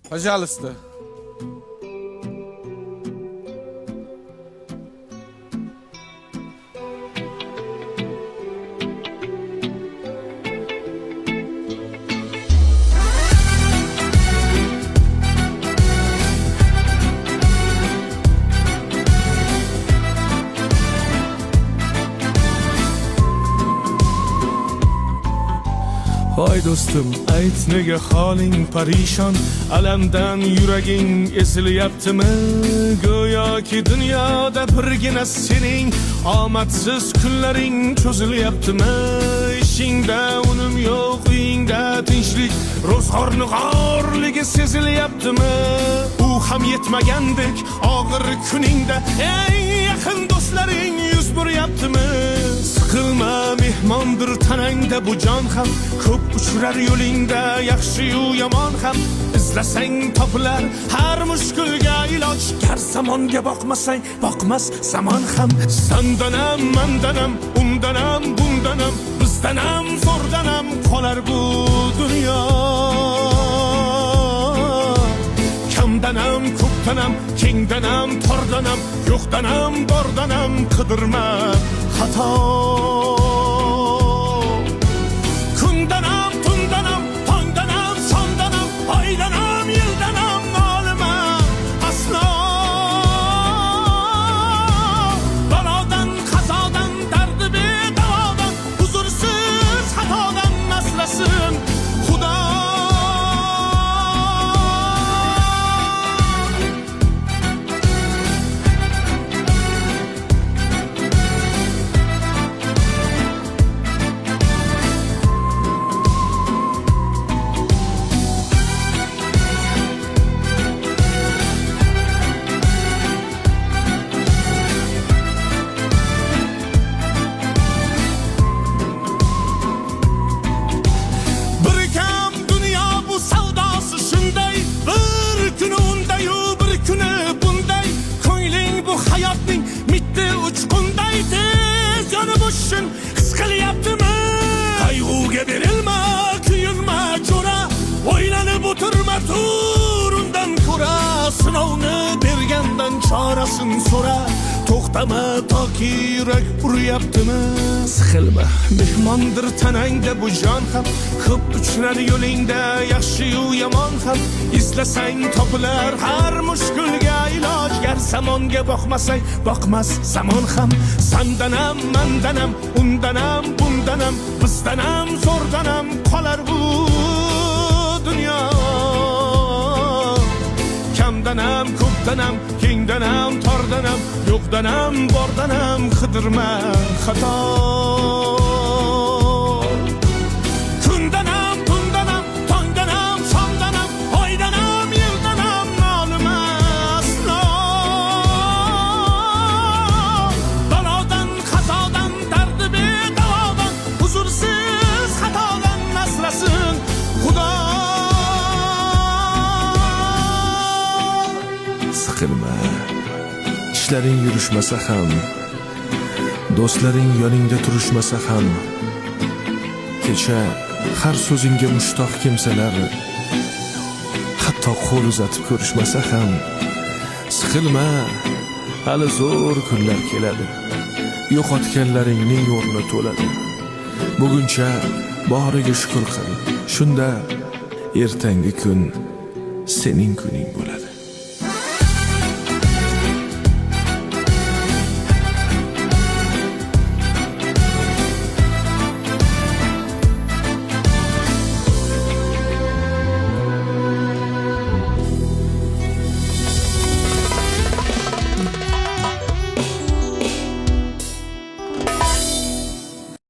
Пожалуйста. Voy do'stim, ayt nega holing parishon, alamdan yuraging esilyaptimi? Go'yoki dunyoda birgina sening omadsiz kunlaring cho'zilyaptimi? Ishingda unum yo'q, uyingda tinchlik, ro'zg'orning g'orligi sezilyaptimi? U ham yetmagandek og'ir kuningda eng yaqin do'stlaring yuz buryaptimi? Siqilma, mehmondir tanangda bu jon ham, ko'p uchrar yo'lingda yaxshi-yu yomon ham. Izlasang topilar har mushkulga iloj, gar zamonga boqmasang boqmas zamon ham. Sandanam, mandanam, undanam, bundanam, bizdanam, zo'rdanam qolar bu dunyo. Kamdanam, ko'pdanam, kengdanam, tordanam, yo'qdanam, bordanam, qidirma xato. Kundanam, tundanam, tongdanam, sondanam, oydanam, yildanam nolima aslo. Balodan, qazodan, dardi bedavodan, huzursiz xatodan asrasin Xudo. Hayotning mitti uchqunday tez yonib o'shin his qilyaptimi? Qayg'uga berilma, kuyinma jo'ra, o'ylanib o'tirma, tur undan ko'ra. Sinovni bergandan chorasin so'ra, to'xtama toki yurak uryaptimi? Siqilma, mehmondir tanangda bu jon ham, ko'p uchrar yo'lingda yaxshi-yu yomon ham. Izlasang topilar har mushkulga iloj, gar zamonga boqmasang boqmas zamon ham. Sandanam, mandanam, undanam, bundanam, bizdanam, zo'rdanam qolar bu dunyo. Kamdanam, ko'pdanam, kengdanam, tordanam, yo'qdanam, bordanam, qidirma xato. Kundanam, tundanam, tongdanam, sondanam, oydanam, yildanam nolima aslo. Balodan, qazodan, dardi bedavodan, huzursiz xatodan asrasin Xudo. Siqilma, ishlaring yurishmasa ham, do'stlaring yoningda turishmasa ham, kecha har so'zingga mushtoq kimsalar hatto qo'l uzatib ko'rishmasa ham. Siqilma, hali zo'r kunlar keladi, yo'qotganlaringning o'rni to'ladi. Buguncha boriga shukr qil, shunda ertangi kun sening kuning bo'ladi.